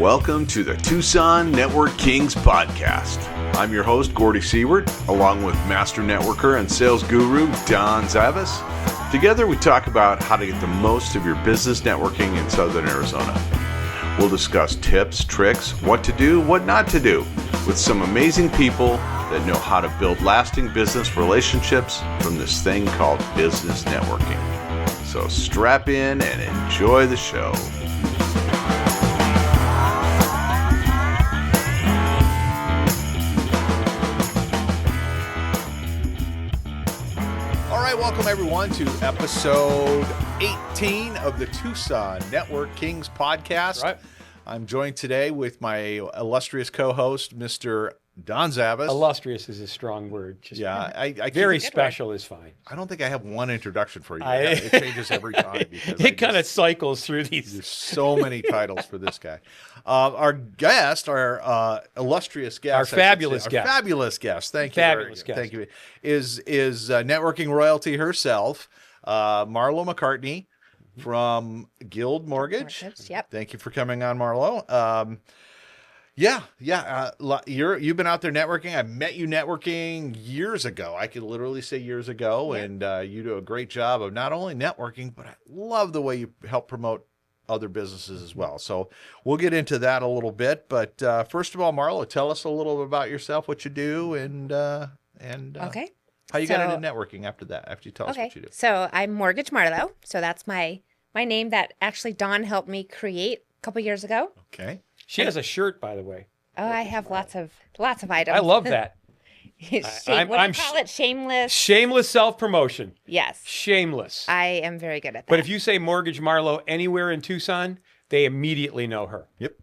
Welcome to the Tucson NetworKings podcast. I'm your host, Gordy Seward, along with master networker and sales guru, Don Zavis. Together, we talk about how to get the most of your business networking in Southern Arizona. We'll discuss tips, tricks, what to do, what not to do, with some amazing people that know how to build lasting business relationships from this thing called business networking. So strap in and enjoy the show. Welcome everyone to episode 18 of the Tucson NetworKings podcast. Right. I'm joined today with my illustrious co-host, Mr. Don Zavis. Illustrious is a strong word. Just I very special is fine. I don't think I have one introduction for you. It changes every time. It kind of cycles through these. There's so many titles for this guy. Our guest, our illustrious guest, our fabulous guest. Thank you. Fabulous guest. Thank you. Is networking royalty herself, Marlo McCartney from Guild Mortgage. Yep. Thank you for coming on, Marlo. You've been out there networking. I met you networking years ago. I could literally say years ago, yeah. And you do a great job of not only networking, but I love the way you help promote other businesses as well. So we'll get into that a little bit. But first of all, Marlo, tell us a little bit about yourself, what you do, and okay. How you got into networking after that, after you tell us what you do. So I'm Mortgage Marlo. So that's my name that actually Don helped me create a couple years ago. Okay. She has a shirt, by the way. Oh, I have lots of items. I love that. What do you call it? Shameless. Shameless self-promotion. Yes. Shameless. I am very good at that. But if you say Mortgage Marlo anywhere in Tucson, they immediately know her. Yep.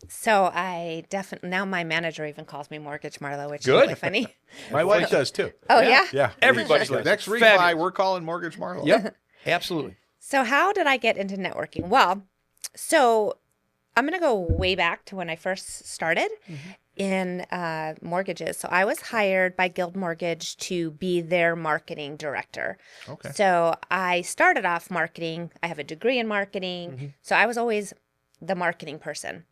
So I definitely, now my manager even calls me Mortgage Marlo, which Good. is really funny. My wife does too. Oh, yeah? Yeah. Everybody does. Next refi, Fabulous. we're calling Mortgage Marlo. Yep. Absolutely. So how did I get into networking? Well, so I'm going to go way back to when I first started in mortgages. So I was hired by Guild Mortgage to be their marketing director. Okay. So I started off marketing. I have a degree in marketing. So I was always the marketing person.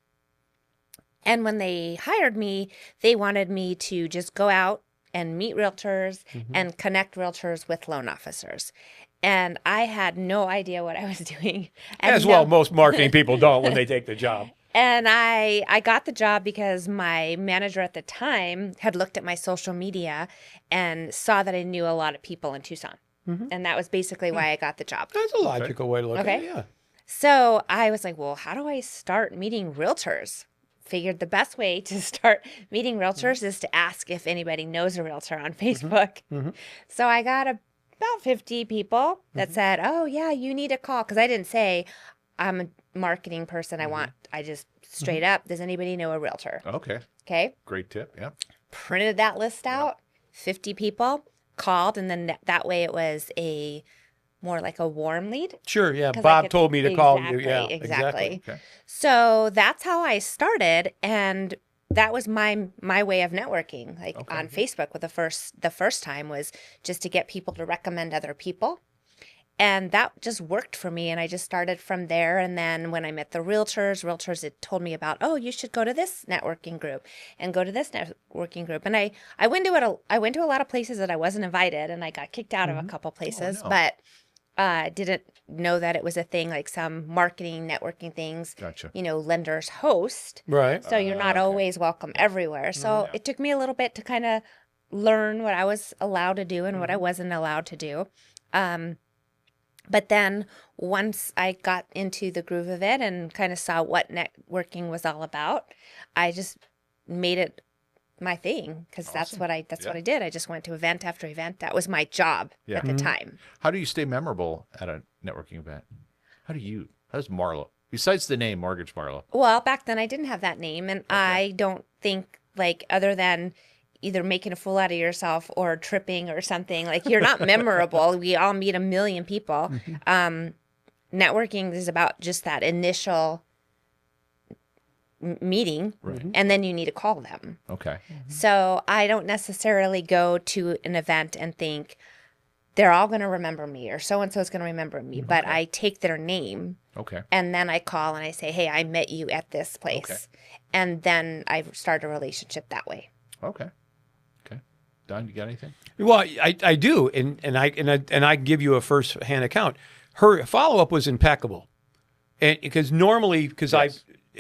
And when they hired me, they wanted me to just go out and meet realtors and connect realtors with loan officers. And I had no idea what I was doing. And Well, most marketing people don't when they take the job. And I got the job because my manager at the time had looked at my social media and saw that I knew a lot of people in Tucson. And that was basically why I got the job. That's a logical way to look at it, yeah. So I was like, well, how do I start meeting realtors? Figured the best way to start meeting realtors is to ask if anybody knows a realtor on Facebook. So I got about 50 people that said, oh, yeah, you need a call. Because I didn't say, I'm a marketing person. I just straight up, does anybody know a realtor? Okay. Okay. Great tip. Yeah. Printed that list out. 50 people called. And then that way it was more like a warm lead. Sure, yeah. 'Cause Bob told me to call you. Yeah, exactly. Okay. So that's how I started. And that was my way of networking, on Facebook. With the first time was just to get people to recommend other people, and that just worked for me. And I just started from there. And then when I met the realtors had told me about, oh, you should go to this networking group and go to this networking group. And I went to a lot of places that I wasn't invited, and I got kicked out of a couple places, but didn't know that it was a thing, like some marketing networking things. Gotcha. Lenders host. Right. So you're not always welcome everywhere. So it took me a little bit to kind of learn what I was allowed to do and what I wasn't allowed to do. But then once I got into the groove of it and kind of saw what networking was all about, I just made it my thing, because that's what I did. I just went to event after event. That was my job at the time. How do you stay memorable at a networking event? How does Marlo, besides the name Mortgage Marlo? Well, back then I didn't have that name, and I don't think, other than either making a fool out of yourself or tripping or something, you're not memorable. We all meet a million people. Networking is about just that initial meeting, and then you need to call them. Okay. So I don't necessarily go to an event and think they're all going to remember me or so-and-so is going to remember me, but I take their name Okay. And then I call and I say, hey, I met you at this place. Okay. And then I start a relationship that way. Okay. Don, you got anything? Well, I do, and I give you a first-hand account. Her follow-up was impeccable, and because normally,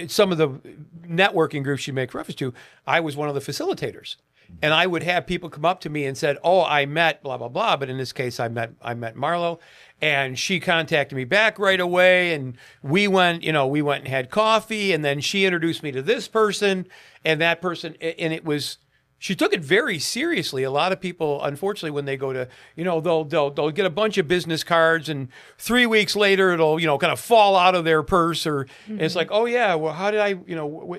some of the networking groups you make reference to, I was one of the facilitators, and I would have people come up to me and said, "Oh, I met blah blah blah," but in this case, I met Marlo, and she contacted me back right away, and we went and had coffee, and then she introduced me to this person and that person, and it was. She took it very seriously. A lot of people, unfortunately, when they go to, they'll get a bunch of business cards, and 3 weeks later, it'll, kind of fall out of their purse, or and it's like, oh yeah, well, how did I,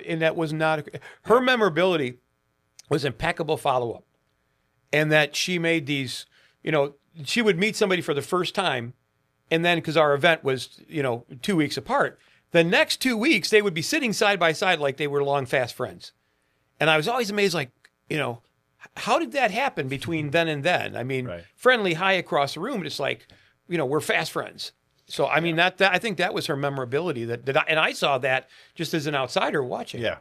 and that was not her memorability was impeccable follow up, and that she made these, she would meet somebody for the first time, and then because our event was, 2 weeks apart, the next 2 weeks they would be sitting side by side like they were long fast friends, and I was always amazed, like. How did that happen between then and then? I mean, friendly, hi across the room, but it's like, we're fast friends. So, I mean, that I think that was her memorability and I saw that just as an outsider watching. Yeah.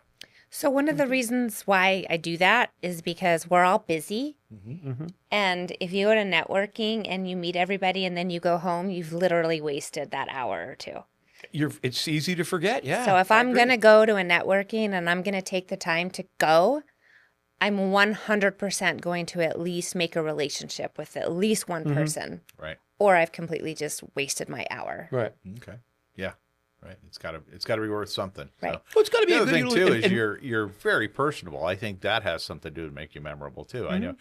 So one of the reasons why I do that is because we're all busy. Mm-hmm. And if you go to networking and you meet everybody and then you go home, you've literally wasted that hour or two. It's easy to forget. Yeah. So if I'm going to go to a networking and I'm going to take the time to go, I'm 100% going to at least make a relationship with at least one person. Right. Or I've completely just wasted my hour. Right. Okay. Yeah. Right. It's got to be worth something. Right. So. Well, it's got to be The a other good thing too is you're very personable. I think that has something to do to make you memorable too. I know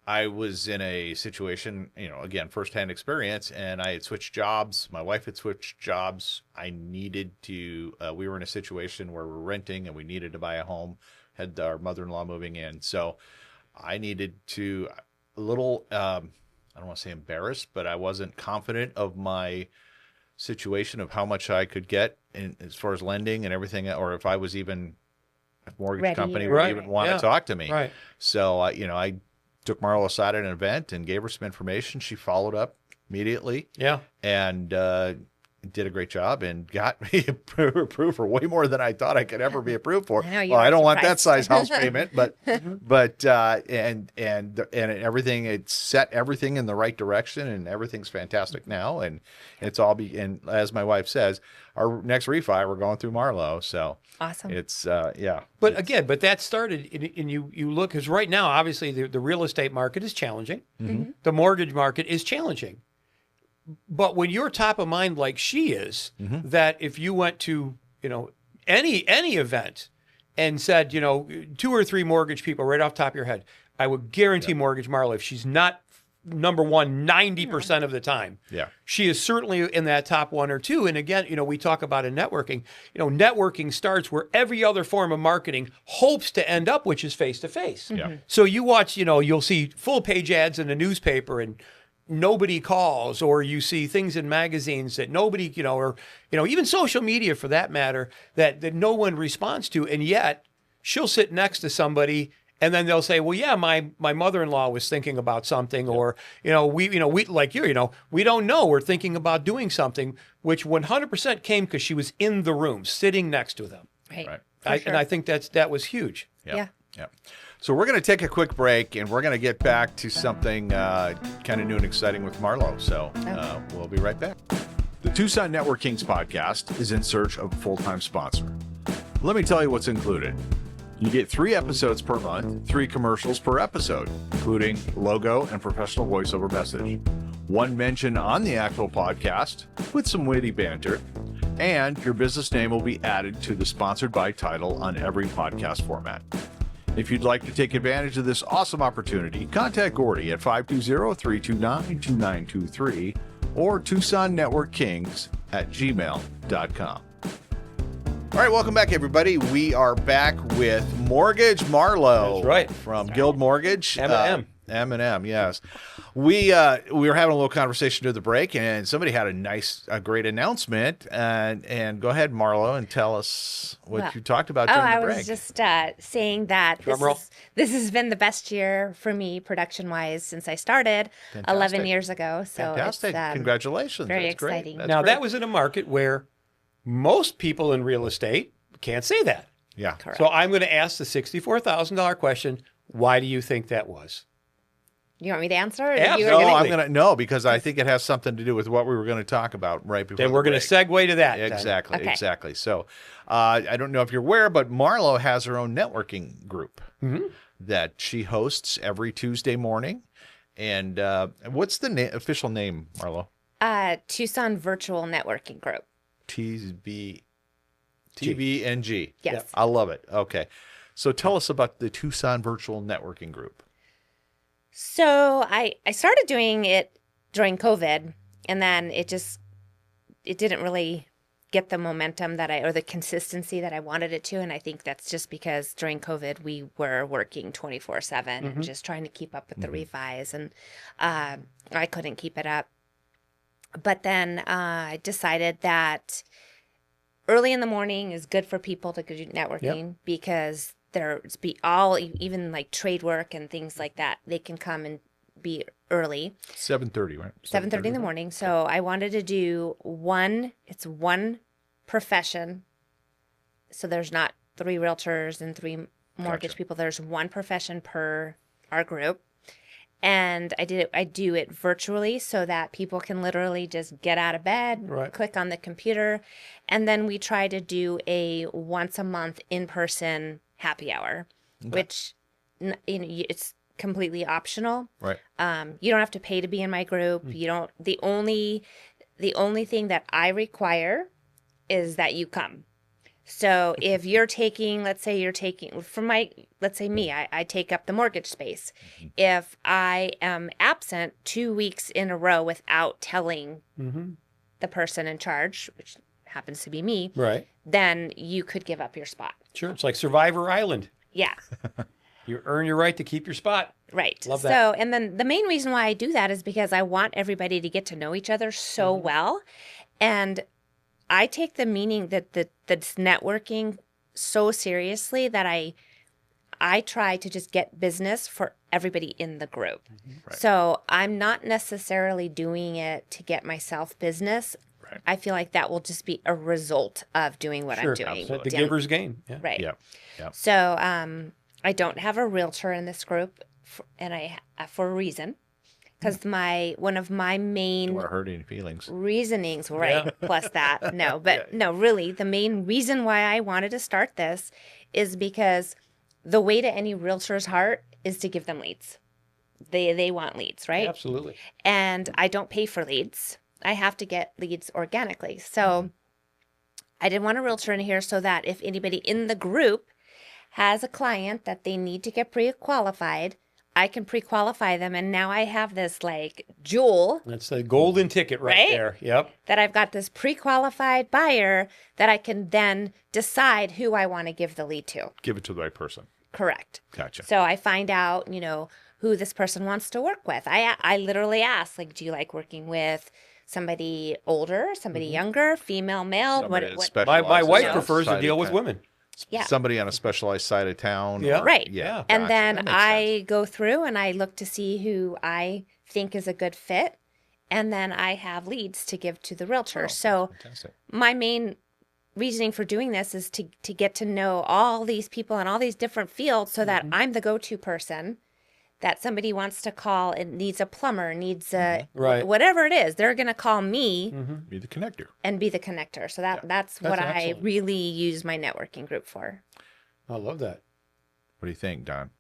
I was in a situation, again, firsthand experience, and I had switched jobs. My wife had switched jobs. I needed to. We were in a situation where we're renting and we needed to buy a home. Had our mother-in-law moving in. So I needed to a little, I don't want to say embarrassed, but I wasn't confident of my situation of how much I could get as far as lending and everything, or if I was even, a mortgage company would even want to talk to me. Right. So, I took Marlo aside at an event and gave her some information. She followed up immediately. Yeah. And, did a great job and got me approved for way more than I thought I could ever be approved for. I don't want that size house payment, but and everything, it set everything in the right direction, and everything's fantastic now, and it's all and as my wife says, our next refi we're going through Marlo, so awesome. It's But again, that started, and you look, because right now obviously the real estate market is challenging, the mortgage market is challenging. But when you're top of mind like she is, that if you went to, any event and said, 2 or 3 mortgage people right off the top of your head, I would guarantee Mortgage Marlo, if she's not number one 90% of the time, she is certainly in that top 1 or 2. And again, we talk about in networking, networking starts where every other form of marketing hopes to end up, which is face-to-face. So you watch, you'll see full page ads in the newspaper and nobody calls, or you see things in magazines that nobody, or, even social media for that matter, that no one responds to. And yet she'll sit next to somebody and then they'll say, well, yeah, my mother-in-law was thinking about something, or, we like you, we don't know, we're thinking about doing something, which 100% came because she was in the room sitting next to them. Right. And I think that was huge. Yeah. So we're going to take a quick break, and we're going to get back to something kind of new and exciting with Marlo. So we'll be right back. The Tucson NetworKings podcast is in search of a full-time sponsor. Let me tell you what's included. You get 3 episodes per month, 3 commercials per episode, including logo and professional voiceover message, 1 mention on the actual podcast with some witty banter, and your business name will be added to the sponsored by title on every podcast format. If you'd like to take advantage of this awesome opportunity, contact Gordy at 520-329-2923 or TucsonNetworkKings@gmail.com. All right, welcome back, everybody. We are back with Mortgage Marlo. That's right. From Guild Mortgage. M&M. M&M, yes. We were having a little conversation to the break, and somebody had a great announcement. And go ahead, Marlo, and tell us what you talked about during the break. I was just saying that this has been the best year for me production-wise since I started 11 years ago. So fantastic. It's, Congratulations. very That's great. exciting. That's Now, great. that was in a market where most people in real estate can't say that. Yeah. Correct. So I'm going to ask the $64,000 question. Why do you think that was? You want me to answer? Or Yeah, you No, were gonna- I'm going to no, because I think it has something to do with what we were going to talk about right before. Then we're going to segue to that. then. Exactly, Okay. exactly. So, I don't know if you're aware, but Marlo has her own networking group that she hosts every Tuesday morning. And what's the official name, Marlo? Tucson Virtual Networking Group. TVNG. Yes. I love it. Okay. So tell us about the Tucson Virtual Networking Group. So I started doing it during COVID, and then it didn't really get the momentum or the consistency that I wanted it to. And I think that's just because during COVID we were working 24/7 and just trying to keep up with the refis, and I couldn't keep it up. But then I decided that early in the morning is good for people to do networking because even like trade work and things like that, they can come and be early. 7:30, right? 7:30 in the morning. So I wanted to do one profession. So there's not 3 realtors and 3 mortgage people. There's one profession per our group. And I do it virtually so that people can literally just get out of bed, click on the computer, and then we try to do a once a month in-person happy hour, which it's completely optional. Right. You don't have to pay to be in my group. You don't. The only thing that I require is that you come. So if you're taking, let's say me, I take up the mortgage space. If I am absent 2 weeks in a row without telling the person in charge, which happens to be me, then you could give up your spot. Sure. It's like Survivor Island. Yeah. You earn your right to keep your spot. Right. Love that. So, and then the main reason why I do that is because I want everybody to get to know each other so well. And I take the meaning that's networking so seriously that I try to just get business for everybody in the group. Right. So I'm not necessarily doing it to get myself business. Right. I feel like that will just be a result of doing what I'm doing. The giver's game. Yeah. Right. Yeah. So I don't have a realtor in this group, for a reason. Because one of my main Don't want to hurt any feelings. reasonings, plus that, no, really, the main reason why I wanted to start this is because the way to any realtor's heart is to give them leads. They want leads, right? Absolutely. And I don't pay for leads. I have to get leads organically. So I didn't want a realtor in here so that if anybody in the group has a client that they need to get pre-qualified, I can pre-qualify them, and now I have this like jewel. That's the golden ticket right there. Yep. That I've got this pre-qualified buyer that I can then decide who I want to give the lead to. Give it to the right person. Correct. Gotcha. So I find out, who this person wants to work with. I literally ask, like, do you like working with somebody older, somebody younger, female, male? Somebody that What? specializes My wife on prefers to side deal of with town. women. Yeah. Somebody on a specialized side of town. Yeah. Right. Yeah. And gotcha. then That makes I sense. go through and I look to see who I think is a good fit. And then I have leads to give to the realtor. So Fantastic. my main reasoning for doing this is to get to know all these people in all these different fields so that I'm the go-to person that somebody wants to call and needs a plumber, needs a whatever it is. They're going to call me Be the connector. and be the connector. So that's what I excellent. really use my networking group for. I love that. What do you think, Don?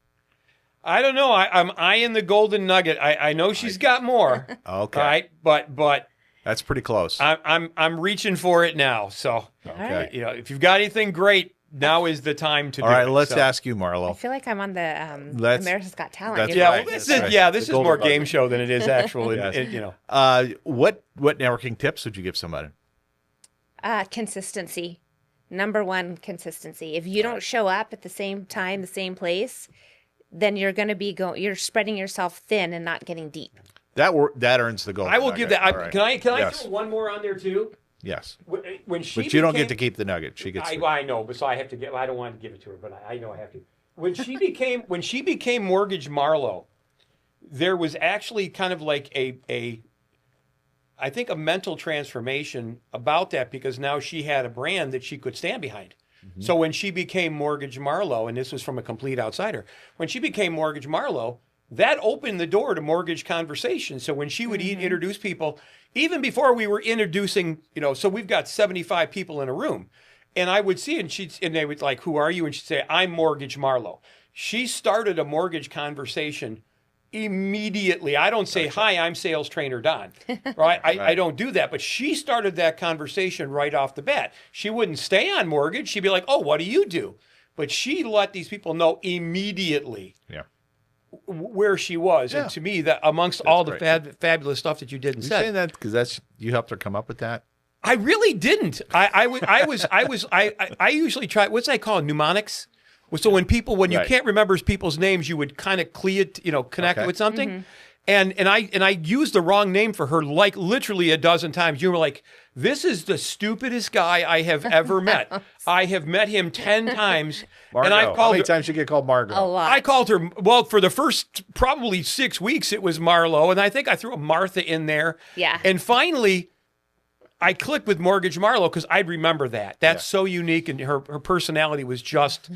I don't know. I'm eyeing the golden nugget. I know she's got more. Okay. Right. But That's pretty close. I'm reaching for it now. So okay. if you've got anything great, now is the time to All do right. it. Let's So- ask you, I Marlo. feel like I'm on the That's- America's Got Talent. that's Yeah, right. well, this That's is right. this The is more golden game nugget. show than it is actual. Yes. What networking tips would you give somebody? Consistency. Number one, consistency. If you don't show up at the same time, the same place, then you're going to be you're spreading yourself thin and not getting deep. That earns the gold. I will give that. All right. Can I Yes. throw one more on there too? Yes. When she But you don't became- get to keep the nugget. She gets. I know, but so I have to get. I don't want to give it to her, but I know I have to. When she became Mortgage Marlo, there was actually kind of like I think a mental transformation about that, because now she had a brand that she could stand behind. So when she became Mortgage Marlo, and this was from a complete outsider, when she became Mortgage Marlo, that opened the door to mortgage conversation. So when she would introduce people, even before we were introducing, so we've got 75 people in a room, and I would see it, and they would like, "Who are you?" And she'd say, "I'm Mortgage Marlo." She started a mortgage conversation immediately. I don't say, "Hi, I'm sales trainer Don." Right? I don't do that. But she started that conversation right off the bat. She wouldn't stay on mortgage. She'd be like, "Oh, what do you do?" But she let these people know immediately where she was. Yeah. And to me, that amongst all the great. fabulous stuff that you did and You said, saying that because you helped her come up with that? I really didn't. I usually try, what's that called? Mnemonics? So when you Right. can't remember people's names, you would kind of connect it with something. And I used the wrong name for her like literally a dozen times. You were like, "This is the stupidest guy I have ever met. I have met him 10 times." Margo. And I How called many her. times you get called Margo? A lot. I called her, well, for the first probably 6 weeks, it was Marlo. And I think I threw a Martha in there. Yeah. And finally, I clicked with Mortgage Marlo because I remember that. That's so unique. And her personality was just,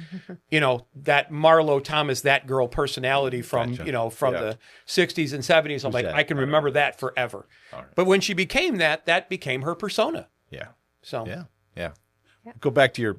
that Marlo Thomas, that girl personality from, Gotcha. from Yeah. the 60s and 70s. I'm like, that? I can remember that forever. All right. But when she became that became her persona. Yeah. So Yeah. Go back to your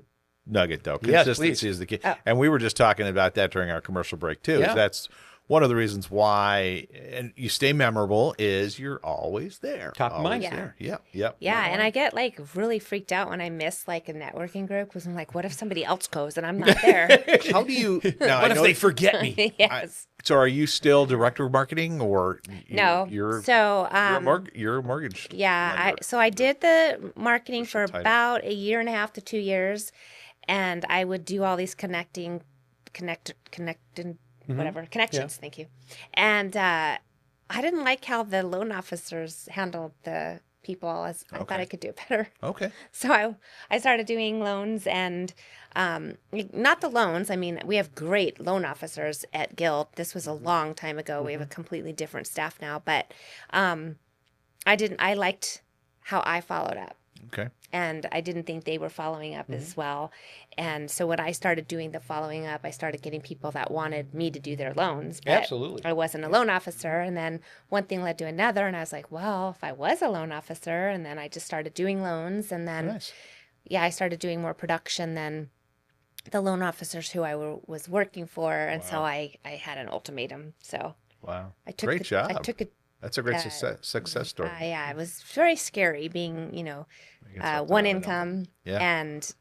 nugget, though. Yes, Consistency please. is the key. And we were just talking about that during our commercial break, too. Yeah. That's one of the reasons why and you stay memorable is you're always there. Top of mind. Always there. Yeah. Yeah, and I get like really freaked out when I miss like a networking group because I'm like, what if somebody else goes and I'm not there? How do you now? What I if know they forget me? Yes. So are you still director of marketing or No. You're So you're a mortgage. yeah, lender. I did the marketing for title. about a year and a half to 2 years, and I would do all these connections. Thank you. And I didn't like how the loan officers handled the people. As I thought I could do it better. Okay. So I started doing loans and not the loans. I mean, we have great loan officers at Guild. This was a long time ago. We have a completely different staff now, but I liked how I followed up. Okay. And I didn't think they were following up as well. And so when I started doing the following up, I started getting people that wanted me to do their loans. But Absolutely. I wasn't a loan officer. And then one thing led to another. And I was like, well, if I was a loan officer, and then I just started doing loans. And then, Nice. I started doing more production than the loan officers who I was working for. And so I had an ultimatum. So Wow. I took Great job. I took it. That's a great success story. Yeah, it was very scary being, one income and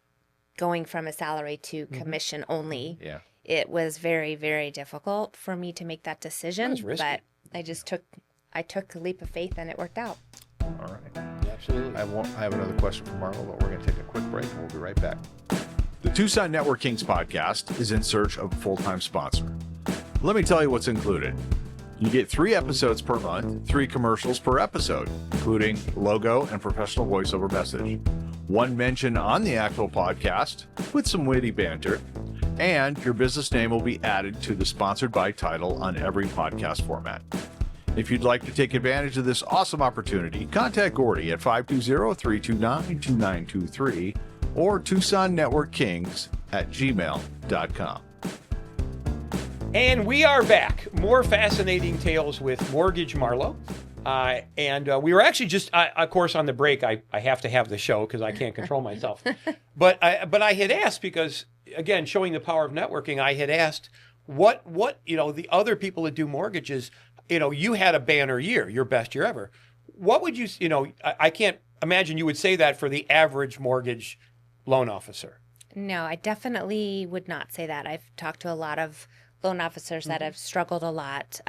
going from a salary to commission only. Yeah. It was very, very difficult for me to make that decision, was risky. but I took a leap of faith and it worked out. All right. Absolutely. I have another question for Marlo, but we're going to take a quick break and we'll be right back. The Tucson NetworKings podcast is in search of a full-time sponsor. Let me tell you what's included. You get 3 episodes per month, 3 commercials per episode, including logo and professional voiceover message, 1 mention on the actual podcast with some witty banter, and your business name will be added to the sponsored by title on every podcast format. If you'd like to take advantage of this awesome opportunity, contact Gordy at 520-329-2923 or TucsonNetworkKings@gmail.com. And we are back. More fascinating tales with Mortgage Marlo. And we were actually just, of course, on the break, I have to have the show because I can't control myself. But I had asked because, again, showing the power of networking, I had asked what the other people that do mortgages, you had a banner year, your best year ever. What would you, I can't imagine you would say that for the average mortgage loan officer. No, I definitely would not say that. I've talked to a lot of loan officers that have struggled a lot.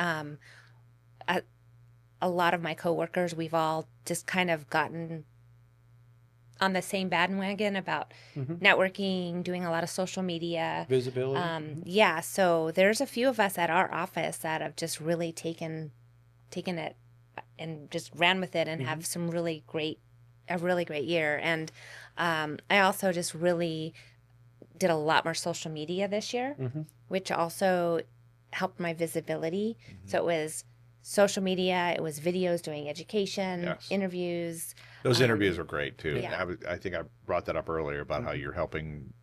A lot of my coworkers, we've all just kind of gotten on the same bandwagon about networking, doing a lot of social media. Visibility. Yeah, so there's a few of us at our office that have just really taken it and just ran with it and have a really great year. And I also just really did a lot more social media this year, which also helped my visibility. So it was social media, it was videos doing education, interviews. Those interviews are great too. Yeah. I think I brought that up earlier about how you're helping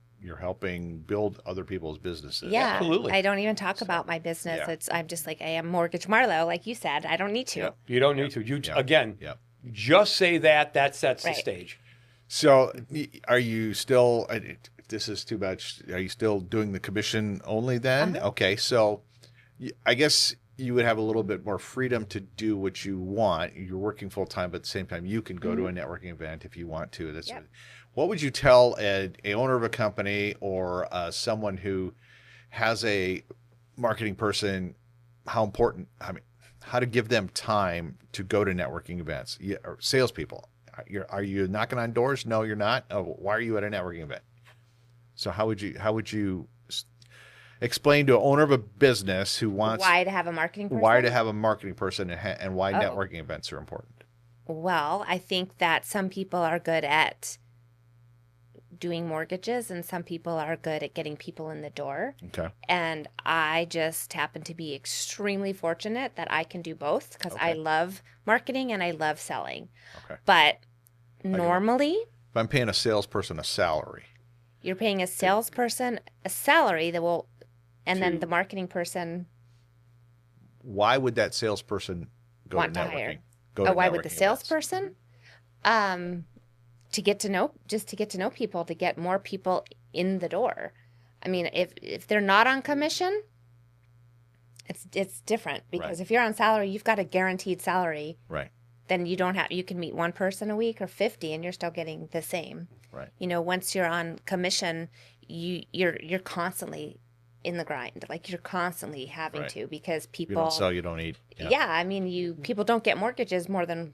build other people's businesses. Yeah, Absolutely. I don't even talk about my business. Yeah. I'm just like, I am Mortgage Marlo, like you said. I don't need to. Yep. You don't need to. You again, Yep. just say that sets the Right. stage. So, are you still? This is too much. Are you still doing the commission only then? Okay, so I guess you would have a little bit more freedom to do what you want. You're working full time, but at the same time, you can go to a networking event if you want to. That's what would you tell a owner of a company or someone who has a marketing person? How important? I mean, how to give them time to go to networking events? Or salespeople. Are you knocking on doors? No, you're not. Oh, why are you at a networking event? So how would you explain to an owner of a business who wants Why to have a marketing person? why to have a marketing person and why networking events are important? Well, I think that some people are good at doing mortgages and some people are good at getting people in the door. Okay. And I just happen to be extremely fortunate that I can do both because I love marketing and I love selling. Okay. But normally, If I'm paying a salesperson a salary, you're paying a salesperson a salary that will, and then the marketing person. why would that salesperson go Want to to networking? hire. Go to Why would the networking events? salesperson? To get to know people, to get more people in the door. I mean, if they're not on commission, it's different because if you're on salary, you've got a guaranteed salary. Right. Then you can meet one person a week or 50 and you're still getting the same. Right. You know, once you're on commission, you're constantly in the grind. Like you're constantly having to because people You don't sell, you don't eat. Yeah, I mean, people don't get mortgages more than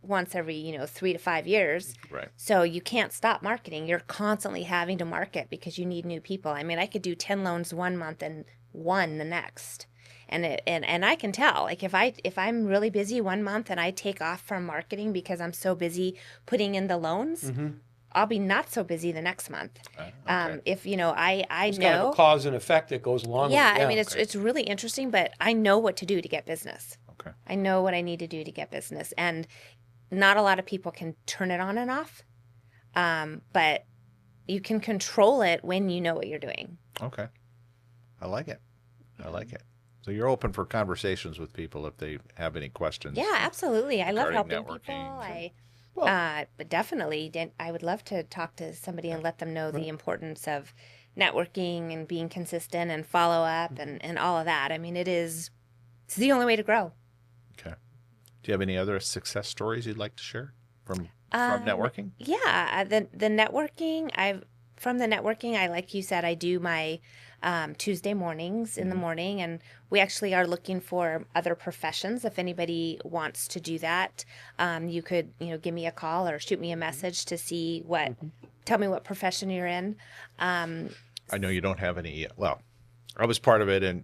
once every 3 to 5 years. Right. So you can't stop marketing. You're constantly having to market because you need new people. I mean, I could do 10 loans one month and one the next. And I can tell, like if I'm really busy one month and I take off from marketing because I'm so busy putting in the loans, I'll be not so busy the next month. If I It's know kind of a cause and effect that goes along with it. I mean it's really interesting, but I know what to do to get business. Okay. I know what I need to do to get business, and not a lot of people can turn it on and off. But you can control it when you know what you're doing. Okay. I like it. So you're open for conversations with people if they have any questions. Yeah, absolutely. I love regarding helping people. networking. But definitely, I would love to talk to somebody and let them know the importance of networking and being consistent and follow up and all of that. I mean, it's the only way to grow. Okay. Do you have any other success stories you'd like to share from networking? Yeah, the networking. From the networking, like you said, I do my Tuesday mornings in the morning, and we actually are looking for other professions. If anybody wants to do that, you could give me a call or shoot me a message to see tell me what profession you're in. I know you don't have any. Well, I was part of it in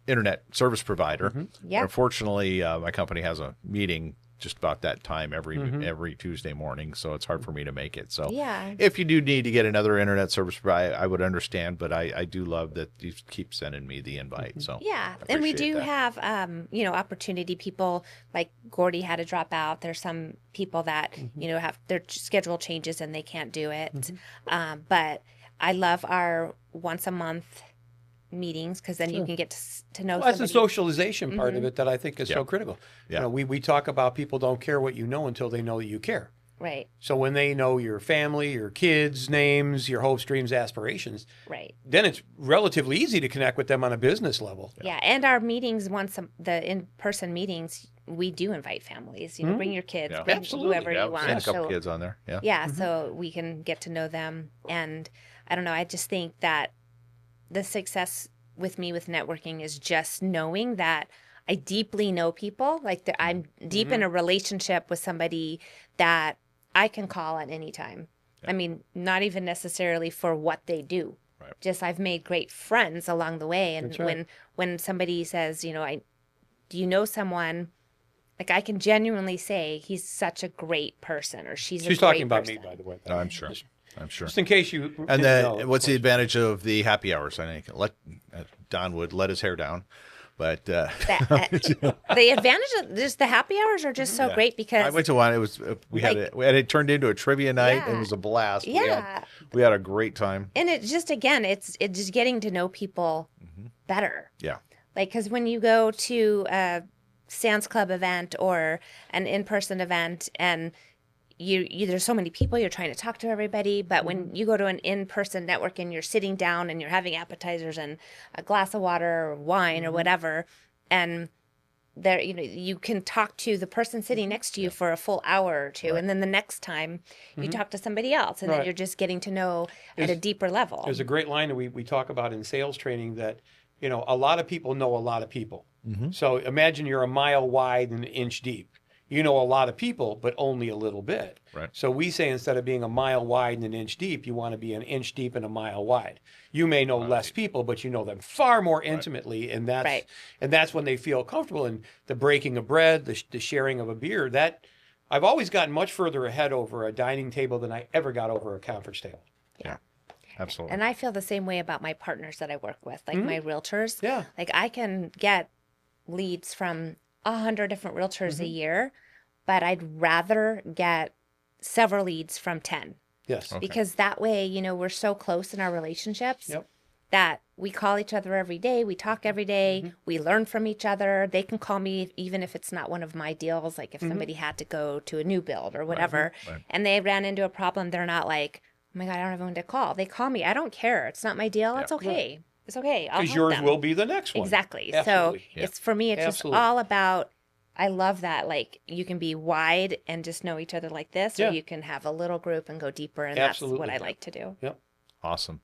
internet service provider. Yeah. Unfortunately, my company has a meeting just about that time every Tuesday morning, so it's hard for me to make it. So Yeah. if you do need to get another internet service provider, I would understand, but I do love that you keep sending me the invite. So Yeah, I and we appreciate do that. have, opportunity people like Gordy had to drop out. There's some people that, have their schedule changes and they can't do it. But I love our once a month meetings because then you can get to know Well, that's the somebody. socialization part of it that I think is so critical. Yeah. We talk about people don't care what you know until they know that you care. Right, So when they know your family, your kids' names, your hopes, dreams, aspirations, right. then it's relatively easy to connect with them on a business level. Yeah, and our meetings, the in-person meetings, we do invite families. Bring your kids, Yeah. bring Absolutely. whoever Yeah, you I've seen a want. couple So, kids on there. Yeah. yeah, so we can get to know them. And I don't know, I just think that the success with me with networking is just knowing that I deeply know people. Like I'm deep in a relationship with somebody that I can call at any time. I mean, not even necessarily for what they do. Right. Just I've made great friends along the way. And That's right. when somebody says, you know, do you know someone? Like I can genuinely say he's such a great person, or she's a great talking about person. me, by the way. I'm sure. I'm sure. Just in case you. And didn't then know, what's the of course. advantage of the happy hours? I think Don would let his hair down, but The advantage of just the happy hours are just so great because I went to one. It was we had it turned into a trivia night. Yeah. It was a blast. Yeah. We had a great time. and it's just again it's just getting to know people better. Yeah. Like because when you go to a Sam's Club event or an in-person event and you there's so many people, you're trying to talk to everybody, but when you go to an in-person networking, you're sitting down and you're having appetizers and a glass of water or wine or whatever, and there you can talk to the person sitting next to you for a full hour or two, and then the next time you talk to somebody else, and then Right. you're just getting to know at a deeper level. There's a great line that we talk about in sales training that, a lot of people know a lot of people. So imagine you're a mile wide and an inch deep. You know a lot of people, but only a little bit. Right. So we say instead of being a mile wide and an inch deep, you want to be an inch deep and a mile wide. You may know less people, but you know them far more intimately, and that's Right. and that's when they feel comfortable. And the breaking of bread, the sharing of a beer, that I've always gotten much further ahead over a dining table than I ever got over a conference table. Yeah. Absolutely. And I feel the same way about my partners that I work with, like my realtors. Yeah. Like I can get leads from 100 different realtors a year, but I'd rather get several leads from 10 Yes. because that way, we're so close in our relationships Yep. that we call each other every day. We talk every day. We learn from each other. They can call me even if it's not one of my deals. Like if somebody had to go to a new build or whatever, and they ran into a problem, they're not like, oh my God, I don't have anyone to call. They call me. I don't care. It's not my deal. It's okay. It's okay. I'll Because help yours them. will be the next one. Exactly. Absolutely. So it's for me, it's Absolutely. just all about, I love that. Like you can be wide and just know each other like this, Yeah. or you can have a little group and go deeper. And Absolutely. that's what I like to do. Yep. Awesome.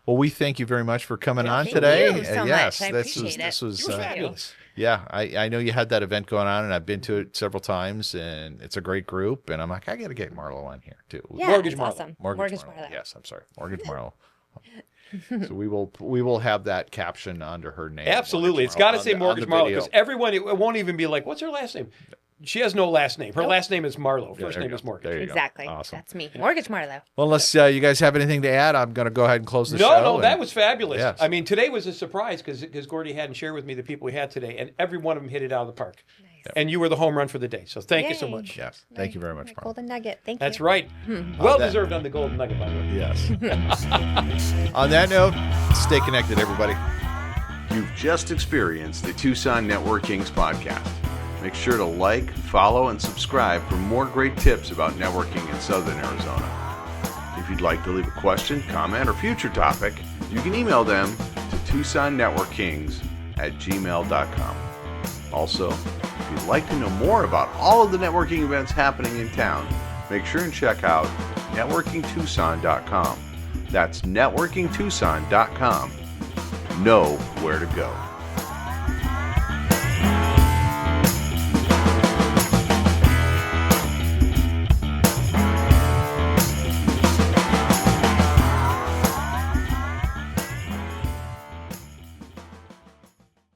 Well, we thank you very much for coming on thank today. you so yes, much. I appreciate this it. was You were fabulous. yeah. I know you had that event going on, and I've been to it several times, and it's a great group. And I'm like, I got to get Marlo on here too. Yeah, Mortgage it's Marlo. awesome. Mortgage Marlo. Yes, I'm sorry, Mortgage Marlo. So we will have that caption under her name. Absolutely. Mortgage It's got to Marlo, say on Mortgage the Marlo video. because everyone, it won't even be like, what's her last name? She has no last name. Her last name is Marlo. Yeah, First there you name is go. Mortgage. There you go. Exactly. Awesome. That's me. Mortgage Marlo. Well, unless you guys have anything to add, I'm going to go ahead and close the show. No, that was fabulous. Yes. I mean, today was a surprise because Gordy hadn't shared with me the people we had today, and every one of them hit it out of the park. Nice. And you were the home run for the day. So thank you so Yay. much. Yes. Thank you very much, My Marlo. golden nugget. Thank That's you. right. Well deserved on the Golden Nugget, by the way. Yes. On that note, stay connected, everybody. You've just experienced the Tucson NetworKings podcast. Make sure to like, follow, and subscribe for more great tips about networking in Southern Arizona. If you'd like to leave a question, comment, or future topic, you can email them to TucsonNetworKings@gmail.com. Also, if you'd like to know more about all of the networking events happening in town, make sure and check out networkingtucson.com. That's networkingtucson.com. Know where to go.